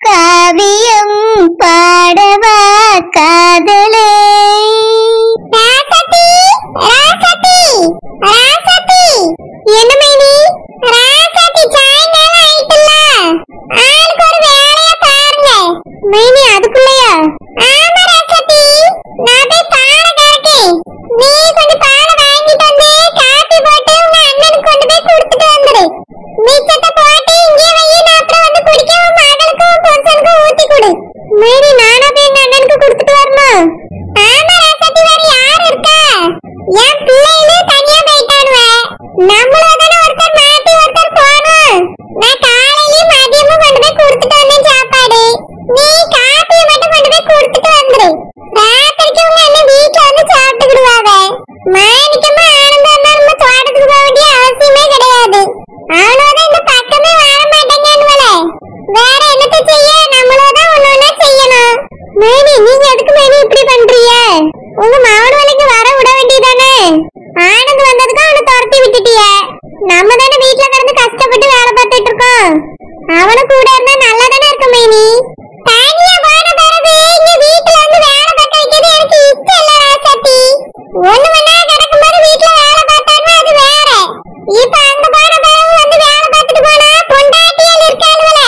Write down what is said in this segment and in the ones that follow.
காவியம் பாடவா காதலே. ராசதி ராசதி ராசதி என்ன மைனி? ராசதி சாயங்காலம் ஆயிட்டுல, ஆளுக்கு ஒரு வேலைய பாருங்க. மைனி அதுக்குள்ளயா? ஆமா ராசதி, நான் போய் பாலை கறக்கேன். நீ கொஞ்சம் பாலை வாங்கிட்டு வந்து காப்பி போட்டு உங்க அண்ணனுக்கு கொண்டு போய் கொடுத்துட்டு வந்துரு. மிச்சத்தை போட்டு இங்கே வை, நான் அப்புறம் வந்து குடிக்க உன் மகளுக்கும் புருஷனுக்கும் ஊத்தி கொடு. மைனி நானா போய் எங்க அண்ணனுக்கு கொடுத்துட்டு வரணும்? ஆமா ராசதி, வேற யார் இருக்கா? என் பிள்ளைகளும் தனியா போயிட்டானுவ. நம்மளும் தானே ஒருத்தர் மாத்தி ஒருத்தர் போகணும். நான் காலையிலயும் மதியமும் கொண்டு போய் கொடுத்துட்டு வந்தேன் சாப்பாடு. நீ காப்பியை மட்டும் கொண்டு போய் கொடுத்துட்டு வந்துரு. ராத்திரிக்கு உங்க அண்ணன் வீட்டுல வந்து சாப்பிட்டுக்கிடுவாங்க. மாணிக்கமா ஆனந்தம் தான் நம்ம தோட்டத்துக்கு போக வேண்டிய அவசியமே கிடையாது. அவனோட இந்த பக்கமே வர மாட்டேங்கன்னுவல. வேற என்னத்தை செய்ய, நம்மளோதான் ஒண்ணு செய்யணும். மேனி நீங்க எதுக்கு மேனி இப்படி பண்றீங்க? உங்க மகனுக்கு வர விட வேண்டியதானே? ஆனந்த் வந்ததுக்கு அவனை துரத்தி விட்டுட்டிய. நம்ம தானே வீட்டுல கிடந்து கஷ்டப்பட்டு வேலை பார்த்துட்டு இருக்கோம். அவனு கூட இருந்தா நல்லா தானே இருக்கும் மேனி. தனியா போன பிறகு இங்க வீட்டுல வந்து வேலை பார்க்க வைக்கிறது எனக்கு இஷ்டம் இல்ல ராசத்தி. ஒண்ணு மணி நேரம் கிடக்கும்போது வீட்டுல வேலை பார்த்தாருன்னா அது வேற. இப்ப அங்க போன பிறகு வந்து வேலை பார்த்துட்டு போனா பொண்டாட்டியால் இருக்காளுவல,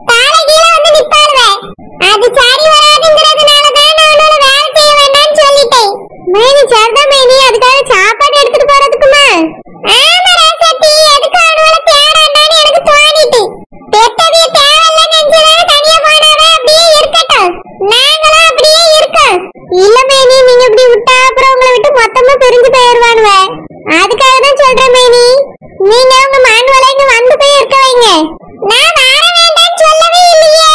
தாலை கீழே வந்து நிப்பாளுவ. அது சரி வராதுங்கிறதுனால தான் நான் அவனோட வேலை செய்ய வேண்டாம்னு சொல்லிட்டேன். மேனி சரிதான் மேனி, அதுக்காக சாப்பாடு எடுத்துட்டு போறதுக்குமா? ஆமா ராசத்தி, எதுக்கு அவனோட தேடாண்டான்னு எனக்கு தோணிட்டு. பெத்தவிய தேவையில்லைன்னு நினைச்சதானே தனியா போனாவே. அப்படியே இருக்கட்டும், நாங்களும் அப்படியே இருக்கோம். இல்ல மேனி, நீங்க இப்படி விட்டா அப்புறம் உங்களை விட்டு மொத்தமா பிரிஞ்சு போயிருவானுவ. அதுக்காக தான் சொல்றேன் மேனி, நீங்க உங்க மானுவலை இங்க வந்து போய் இருக்க வைங்க. நான் வர வேண்டாம்னு சொல்லவே இல்லையே.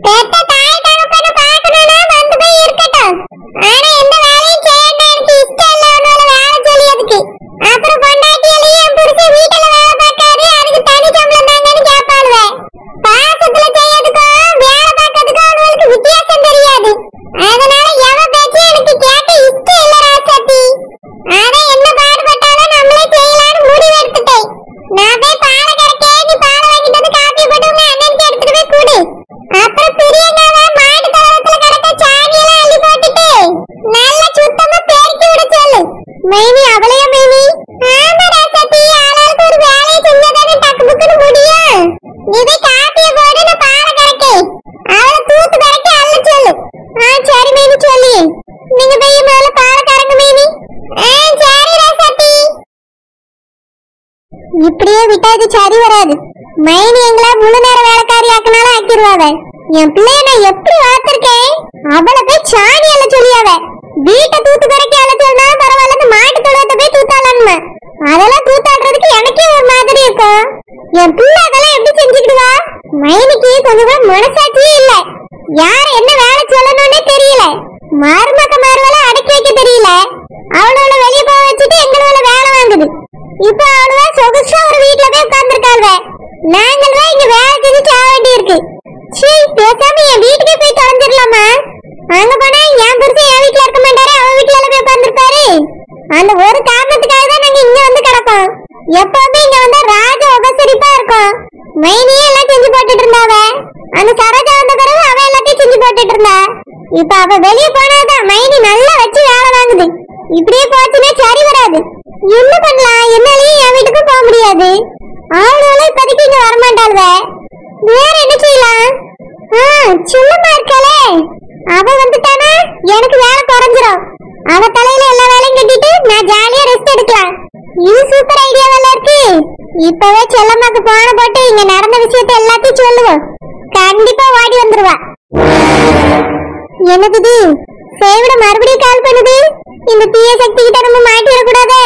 பெத்த தாய் தகப்பனை பார்க்கணும்னா வந்து போய் இருக்கட்டும். ஆனா எந்த வேலையும் செய்யணும் எனக்கு இஷ்டம் இல்ல அவனோட வேலை சொல்லியதுக்கு. அப்புறம் பொண்டாட்டியிலேயே என் புருஷன் வீட்டுல வேலை பார்க்காரு, அதுக்கு தனி சம்பளம் தாங்கன்னு கேட்பாளுவ. பாசத்துல செய்யறதுக்கும் வேலை பார்க்கறதுக்கும் அவங்களுக்கு வித்தியாசம் தெரியாது. அதனால எவ பேச்சும் எனக்கு கேட்க இஷ்டம் இல்ல ராசத்தி. ஆனா என்ன பாடுபட்டாலும் நம்மளே செய்யலாம்னு முடிவு எடுத்துட்டேன். நான் போய் பாலை கறக்கேன், நீ பாலை வாங்கிட்டு வந்து காப்பி போட்டு உங்க அண்ணனுக்கு எடுத்துட்டு போய் கொடு. அப்புறம் பிரியங்காவை மாட்டு தளத்துல கிடக்க சாணியெல்லாம் அள்ளி போட்டுட்டு நல்லா சுத்தமா பெருக்கி விட சொல்லு. மைனி அவளையா மைனி? ஆமா ராசத்தி, ஆளாளுக்கு ஒரு வேலையை செஞ்சாதானே டக்கு புக்குன்னு முடியும். நீ போய் காப்பியை போடு, நான் பாலை கறக்கேன். அவளை தூத்து கறக்கி அள்ள சொல்லு. சரி மைனி சொல்லி. நீங்க போய் மேல பாலை கறங்க மைனி. சரி ராசத்தி. இப்படியே விட்டா இது சரி வராது. மைனி எங்களை முழு நேர வேலைக்காரி ஆக்கினாலும் ஆக்கிடுவாங்க. என் பிள்ளைய நான் எப்படி வளர்த்திருக்கேன், அவளை போய் சாணி அள்ள சொல்லியாவ. வீட்டை தூத்து கரைக்க அள்ள சொன்னா பரவாயில்ல, மாட்டு தொழுவத்தை போய் தூத்தாளான்னு. அதெல்லாம் தூத்தாடுறதுக்கு எனக்கே ஒரு மாதிரி இருக்கும். என் பிள்ளை அதெல்லாம் எப்படி செஞ்சுக்கிடுவா? மைனிக்கு கொஞ்சம் கூட மனசாட்சியே இல்ல. யார் என்ன வேலை சொல்லணும்னே தெரியல. மருமக்க மருவலை அடக்கி வைக்க தெரியல. அவளோட வெளியே போக வச்சுட்டு எங்களோட வேலை வாங்குது. இப்ப அவளுவா சொகுசா ஒரு வீட்டுல போய் உட்கார்ந்துருக்காள்வ. நாங்களா இங்க வேலை செஞ்சு சாக வேண்டி இருக்கு. சீ, பேசாம என் வீட்டுக்கே போய் தொலைஞ்சிடலாமா? அங்க போனா என் புருஷன் என் வீட்டுல இருக்க மாட்டாரு, அவன் வீட்டுல போய் உட்கார்ந்துருப்பாரு. அந்த ஒரு காரணத்துக்காக தான் நாங்க இங்க வந்து கிடப்போம். எப்பவுமே இங்க வந்தா ராஜ உபசரிப்பா இருக்கும். மைனியே எல்லாம் செஞ்சு போட்டுட்டு இருந்தாவ. அந்த சரோஜா வந்த பிறகு அவ எல்லாத்தையும் செஞ்சு போட்டுட்டு இருந்தா. இப்ப அவ வெளியே போனாதான் மைனி நல்லா வச்சு வேலை வாங்குது. இப்படியே போச்சுன்னா சரி வராது. என்ன பண்ணலாம்? என்னாலயும் என் வீட்டுக்கும் போக முடியாது. ஆளுகளும் இப்போதைக்கு இங்க வரமாட்டாள்வ. வேற என்ன செய்யலாம்? சும்மா இருக்காளே, அவ வந்துட்டானா எனக்கு வேலை குறைஞ்சிரும். அவ தலையில எல்லா வேலையும் கட்டிட்டு நான் ஜாலியா ரெஸ்ட் எடுக்கலாம். இது சூப்பர் ஐடியாவெல்லாம் இருக்கு. இப்பவே செல்லம்மாக்கு போன போட்டு இங்க நடந்த விஷயத்த எல்லாத்தையும் சொல்லுவோம். கண்டிப்பா ஓடி வந்துருவா. என்னது சேவிட மறுபடியும் கால் பண்ணுது? இந்த தீய சக்தி கிட்ட நம்ம மாட்டிடக்கூடாதே.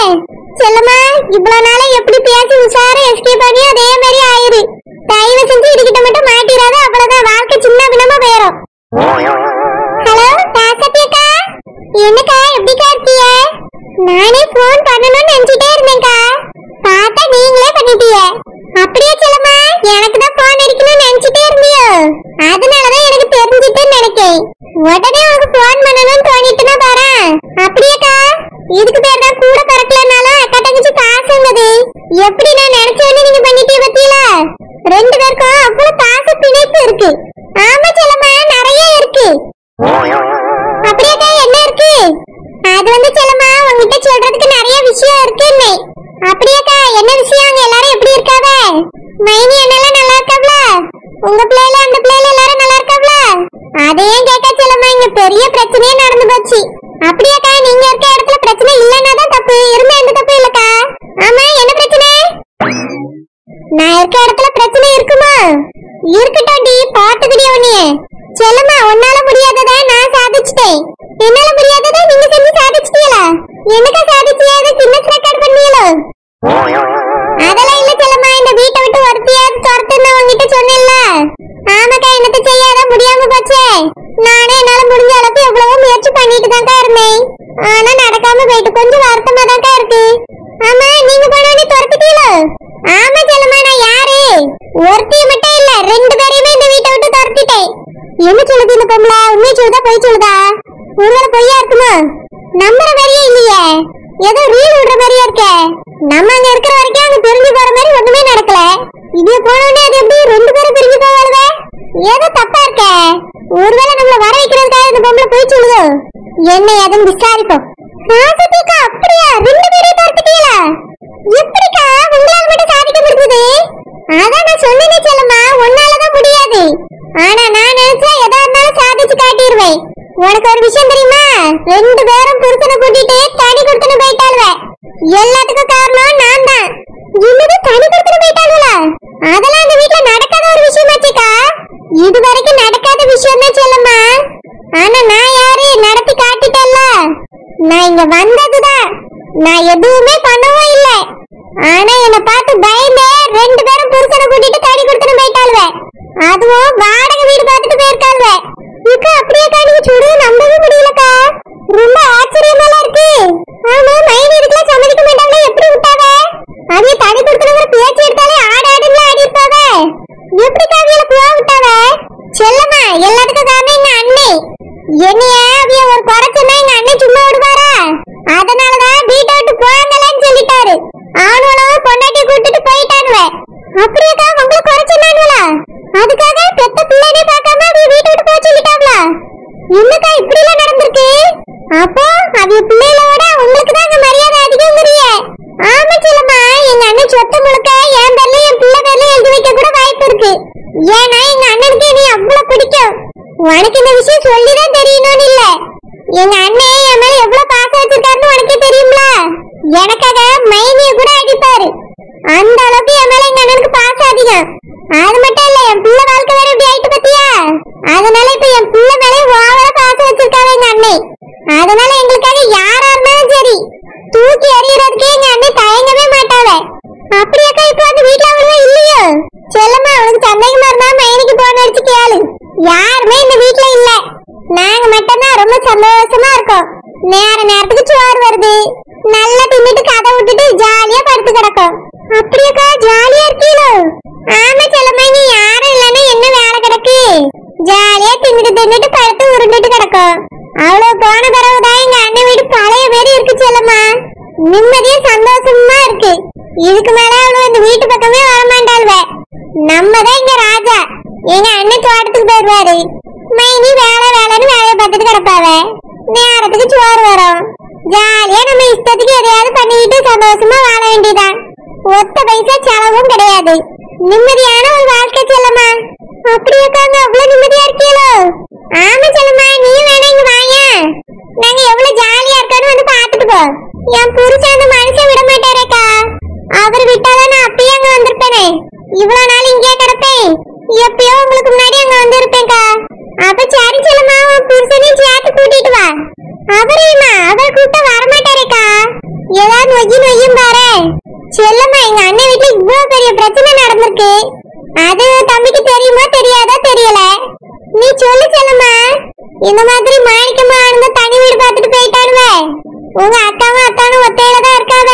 செல்லம்மா, இவ்வளவு நாள எப்படி பேசி உஷாரா எஸ்கேப் பண்ணி அதே மாதிரி ஆயிரு. தயவு செஞ்சு இதுகிட்ட மட்டும் மாட்டிடாத, அவ்வளவுதான் வாழ்க்கை சின்ன பின்னமா போயிடும். ஹலோ ராசத்தி அக்கா, என்னக்கா எப்படிக்கா இருக்கீங்க? நானே போன் பண்ணணும்னு நினைச்சிட்டே இருந்தேன்க்கா, பார்த்தா நீங்களே பண்ணிட்டீங்க. அப்படியே செல்லம்மா, எனக்கு தான் போன் அடிக்கணும்னு நினைச்சிட்டே இருந்தியோ? அதனாலதான் எனக்கு தெரிஞ்சிட்டுன்னு நினைக்கேன். உடனே உனக்கு போன் பண்ணணும்னு தோணிட்டுனா பாரு. அப்படியேக்கா, இதுக்கு பேர் தான் கூட பறக்கலனாலும் அக்கா தங்கச்சி பாசங்கிறது. எப்படி நான் நினைச்சோன்னு நீங்க பண்ணிட்டே பத்தியில ரெண்டு பேருக்கும் அவ்வளவு பாச பிணைப்பு இருக்கு. ஆமா பெரிய பிரச்சனையே நடந்து போச்சு. அப்படியாக்கா? நீங்க இருக்க இடத்துல பிரச்சனை இல்லன்னா தான் தப்பு, இருந்தா எந்த தப்பு இல்லக்கா. ஆமா, என்ன பிரச்சனை? நான் இருக்க இடத்துல பிரச்சனை இருக்குமா? இருக்கட்டும்டி, பாத்துக்கிறியா உன்னைய? செல்லம்மா, உன்னால முடியாததை நான் சாதிச்சிட்டேன். என்னால முடியாததை நீங்க செஞ்சு சாதிச்சிட்டீங்களா? என்னக்கா சாதிச்சியா? கின்னஸ் ரெக்கார்ட் பண்ணீங்களோ? அதெல்லாம் இல்ல செல்லம்மா, இந்த வீட்டை விட்டு ஒருத்தியாவது துரத்துன்னு உங்ககிட்ட சொன்னேன்ல. ஆமாக்கா, என்னத்த செய்யாத முடியாம போச்சே. நானே என்னால முடிஞ்ச அளவுக்கு எவ்வளவோ முயற்சி பண்ணிட்டு தான்க்கா இருந்தேன். ஆனா நடக்காம போயிட்டு கொஞ்சம் வருத்தமா தான்க்கா இருக்கு. ஆமா, நீங்க போனோடனே துரத்துட்டீங்களோ? ஆமா செல்லம்மா, நான் யாரு? ஒருத்திய மட்டும் இல்ல, 2 பேரையுமே இந்த வீட்டை விட்டு துரத்திட்டேன். என்ன சொல்லுது இந்த பொம்பளை? உண்மையை சொல்லுதா பொய் சொல்லுதா? ஒருவேளை பொய்யா இருக்குமா? நம்புற மாதிரியே இல்லையே, ஏதோ ரீல் விடுற மாதிரியே இருக்க. நம்ம அங்க இருக்கிற வரைக்கும் அங்க பிரிஞ்சு போற மாதிரி ஒண்ணுமே நடக்கல. இது போனோடனே அது எப்படி 2 பேரும் பிரிஞ்சு போவாளுவே? ஏதோ தப்பா இருக்க. ஒருவேளை நம்மள வர வைக்கிறதுக்காக இந்த பொம்பளை பொய் சொல்லுதோ? என்ன ஏதுன்னு விசாரிப்போம். ராசதிக்கா, அப்படியா? 2 பேரையும் துரத்திட்டீங்களா? எப்படிக்கா உங்களால மட்டும் சாதிக்க முடிஞ்சது? அதான் நான் சொன்னேனே செல்லம்மா, உன்னாலதான் முடியாது. ஆனா நான் நினைச்சா எதா இருந்தாலும் சாதிச்சு காட்டிடுவேன். உனக்கு ஒரு விஷயம் தெரியுமா? 2 பேரும் புருஷனை கூட்டிட்டு தனி கொடுத்துன்னு போயிட்டாளுவ. எல்லாத்துக்கும் காரணம் நான் தான். என்னது, தனி கொடுத்துன்னு போயிட்டாளுவா? அதெல்லாம் அந்த வீட்டுல நடக்காத ஒரு விஷயமாச்சுக்கா. இது வரைக்கும் நடக்காத விஷயம் தான் செல்லம்மா. ஆனா நான் யாரு? நடத்தி காட்டிட்டேன்ல. நான் இங்க வந்ததுதான், நான் எதுவுமே பண்ணவும் இல்லை. ஆனா என்னை பார்த்து பயந்தே 2 பேரும் புருஷனை கூட்டிட்டு தனி கொடுத்துன்னு போயிட்டாளுவ. அதுவும் வாடகை வீடு பார்த்துட்டு போயிருக்காளுவ. இக்கா, அப்படியேக்கா? நீங்க சொல்றது நம்பவே முடியலக்கா. ரொம்ப ஆச்சரியமா இருக்கு. ஆமா, மைனி இதுக்கெல்லாம் சம்மதிக்க மாட்டாங்களே, எப்படி விட்டாவ? அவைய தனி கொடுக்கணுங்கிற பேச்சு எடுத்தாலே ஆடாடுன்னு ஆடி இருப்பாவ. எப்படிக்கா அவையில போக விட்டாவ? செல்லம்மா, எல்லாத்துக்கும் காரணம் எங்க அண்ணே. என்னைய அவைய ஒரு குறை சொன்னா எங்க அண்ணன் சும்மா விடுவாரா? அதனாலதான் வீட்டை விட்டு போங்கலன்னு சொல்லிட்டாரு. அவனும் பொண்டாட்டியை கூட்டிட்டு போயிட்டானுவ. அப்படியேக்கா உங்களை குறை சொன்னானுவலா? அதுக்காக பெத்த பிள்ளைனே பார்க்காம அவைய வீட்டை விட்டு போக சொல்லிட்டாங்களா? என்னக்கா இப்படி எல்லாம் நடந்திருக்கு? அப்போ அவைய பிள்ளைகளோட உங்களுக்கு தான் அங்க மரியாதை அதிகம்ங்கறிய? ஆமா செல்லம்மா, எங்க அண்ணன் சொத்து முழுக்க என் பேர்ல என் பிள்ளை பேர்ல எழுதி வைக்க கூட வாய்ப்பு இருக்கு. ஏன்னா எங்க அண்ணனுக்கு நீ அவ்வளவு பிடிக்கும். உனக்கு இந்த விஷயம் சொல்லிதான் தெரியணும்னு இல்ல. எங்க அண்ணன் என் மேல எவ்வளவு பாசம் வச்சிருக்காருன்னு உனக்கே தெரியும்ல. எனக்காக மைனிய கூட அடிப்பாரு. அந்த அளவுக்கு என் மேல எங்க அண்ணனுக்கு பாசம் அதிகம். அது மட்டும் இல்ல, என் பிள்ளை வாழ்க்கை வேற இப்படி ஆயிட்டு பத்தியா? அதனால இப்ப என் பிள்ளை மேல ஓவரா பாசம் வச்சிருக்காரு எங்க அண்ணன். அதனால எங்களுக்காக யாரா இருந்தாலும் சரி தூக்கி எறியறதுக்கு எங்க அண்ணன் தயங்கவே மாட்டாவ. அப்படியாக்கா இப்ப அந்த வீட்டுல அவளுவே இல்லையோ? செல்லம்மா, உனக்கு சந்தேகமா இருந்தா மைனிக்கு போன் அடிச்சு கேளு. யாருமே இந்த வீட்டுல இல்ல, நாங்க மட்டும்தான் ரொம்ப சந்தோஷமா இருக்கோம். நேரத்துக்கு சோறு வருது, நல்லா தின்னுட்டு கதை விட்டுட்டு ஜாலியா படுத்து கிடக்கும். அப்படியாக்கா ஜாலியா இருக்கீங்களோ? ஆமா செல்லம்மா, நீ யாரும் இல்லன்னா என்ன வேலை கிடக்கு? ஜாலியா தின்னுட்டு படுத்து உருண்டுட்டு கிடக்கும். அவ்வளவு போன பிறகுதான் எங்க அண்ணன் வீடு பழைய மாதிரி இருக்கு செல்லம்மா. நிம்மதியா சந்தோஷமா இருக்கு. இதுக்கு மேல அவ்வளவு இந்த வீட்டு பக்கமே வரமாட்டாள்வ. நம்மதான் இங்க ராஜா. எங்க அண்ணன் தோட்டத்துக்கு போயிடுவாரு. மைனி வேலைன்னு வேலையை பார்த்துட்டு கிடப்பாவ. நேரத்துக்கு சோறு வரும். ஜாலியா நம்ம இஷ்டத்துக்கு எதையாவது பண்ணிட்டு சந்தோஷமா வாழ வேண்டியதான். ஒத்த பைசா செலவும் கிடையாது. நிம்மதியான ஒரு வாழ்க்கை செல்லம்மா. அப்படியாக்காங்க அவ்வளவு நிம்மதியா இருக்கீங்களோ? ஆமா செல்லம்மா, நீ வேணா இங்க வாயா. நாங்க எவ்வளவு ஜாலியா இருக்கோன்னு வந்து பாத்துட்டு போ. என் புருஷன் அந்த மனுஷன் விட மாட்டாரேக்கா. அவர் விட்டாதான் நான் அப்பயே அங்க வந்திருப்பேனே. இவ்வளவு நாள் இங்கே கிடப்பேன். எப்பயோ உங்களுக்கு முன்னாடி அங்க வந்து இருப்பேன்க்கா. அப்ப சரி செல்லம்மா, உன் புருஷனையும் சேர்த்து கூட்டிட்டு வா. அவரையுமா? அவர் கூட்ட வரமாட்டாரேக்கா. ஏதாவது நொய்யும் பாரு. செல்லம்மா, எங்க அண்ணன் வீட்டுல இவ்வளவு பெரிய பிரச்சனை நடந்திருக்கு. அது தம்பிக்கு தெரியுமா தெரியாதா தெரியல. நீ சொல்லு செல்லம்மா. இந்த மாதிரி மாணிக்கமா ஆனந்த தனி வீடு பார்த்துட்டு போயிட்டானுவ. உங்க அத்தானும் ஒத்தையில தான் இருக்காவ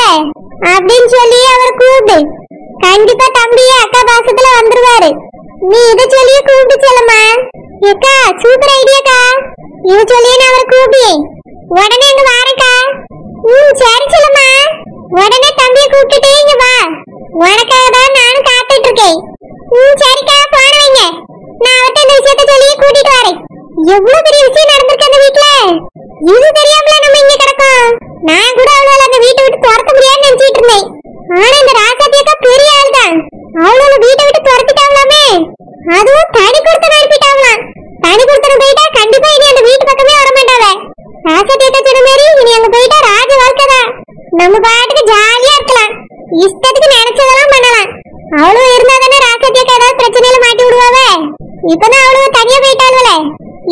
அப்படின்னு சொல்லி அவர் கூப்பிடு. கண்டிப்பா தம்பியே அக்கா பாசத்துல வந்துருவாரு. நீ இத சொல்லியே கூப்பிட்டு செல்லம்மா. ஏக்கா சூப்பர் ஐடியாக்கா. இது சொல்லியே நான் அவரை கூப்பிடு. உடனே இங்க வாரேக்கா. சரி செல்லம்மா, உடனே தம்பியை கூப்பிட்டுட்டு இங்க வா. உனக்காக தான் நானும் காத்துட்டு இருக்கேன். சரிக்கா, போன வைங்க. நான் அவர்கிட்ட இந்த விஷயத்த சொல்லியே கூட்டிட்டு வரேன். எவ்வளவு பெரிய விஷயம் நடந்திருக்கு அந்த வீட்டுல. இது தெரியாமல நம்ம இங்க கிடக்கோம். நான் கூட அவளால அந்த வீட்டை விட்டு துரத்த முடியாதுன்னு நினைச்சிட்டு இருந்தேன். ஆனா இந்த ராசாத்தியக்கா பெரிய ஆள் தான். அவளால வீட்டை விட்டு துரத்திட்டாங்களாமே. அதுவும் தனி கொடுத்து அனுப்பிட்டாங்களாம். தனி கொடுத்து போயிட்டா கண்டிப்பா இனி அந்த வீட்டு பக்கமே வர அவளும் இருந்தா தானே ராசாத்தியக்கு ஏதாவது பிரச்சனையில மாட்டி விடுவாவ. இப்பதான் அவளும் தனியா போயிட்டாளுவல.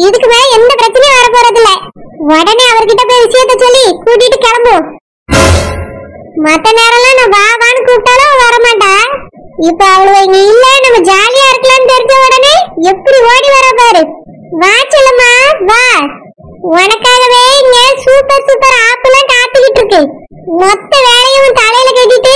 இதுக்கு மேல எந்த பிரச்சனையும் வர போறது இல்ல. உடனே அவர்கிட்ட போய் விஷயத்த சொல்லி கூட்டிட்டு கிளம்பும். மத்த நேரம்லாம் நான் வா வான்னு கூப்பிட்டாலும் வரமாட்டா. இப்ப அவளும் இங்க இல்ல, நம்ம ஜாலியா இருக்கலாம்னு தெரிஞ்ச உடனே எப்படி ஓடி வர பாரு. வா செல்லம்மா வா, உனக்காகவே இங்க சூப்பர் சூப்பர் ஆப்பெல்லாம் காத்துக்கிட்டு இருக்கு. மொத்த வேலையும் தலையில கட்டிட்டு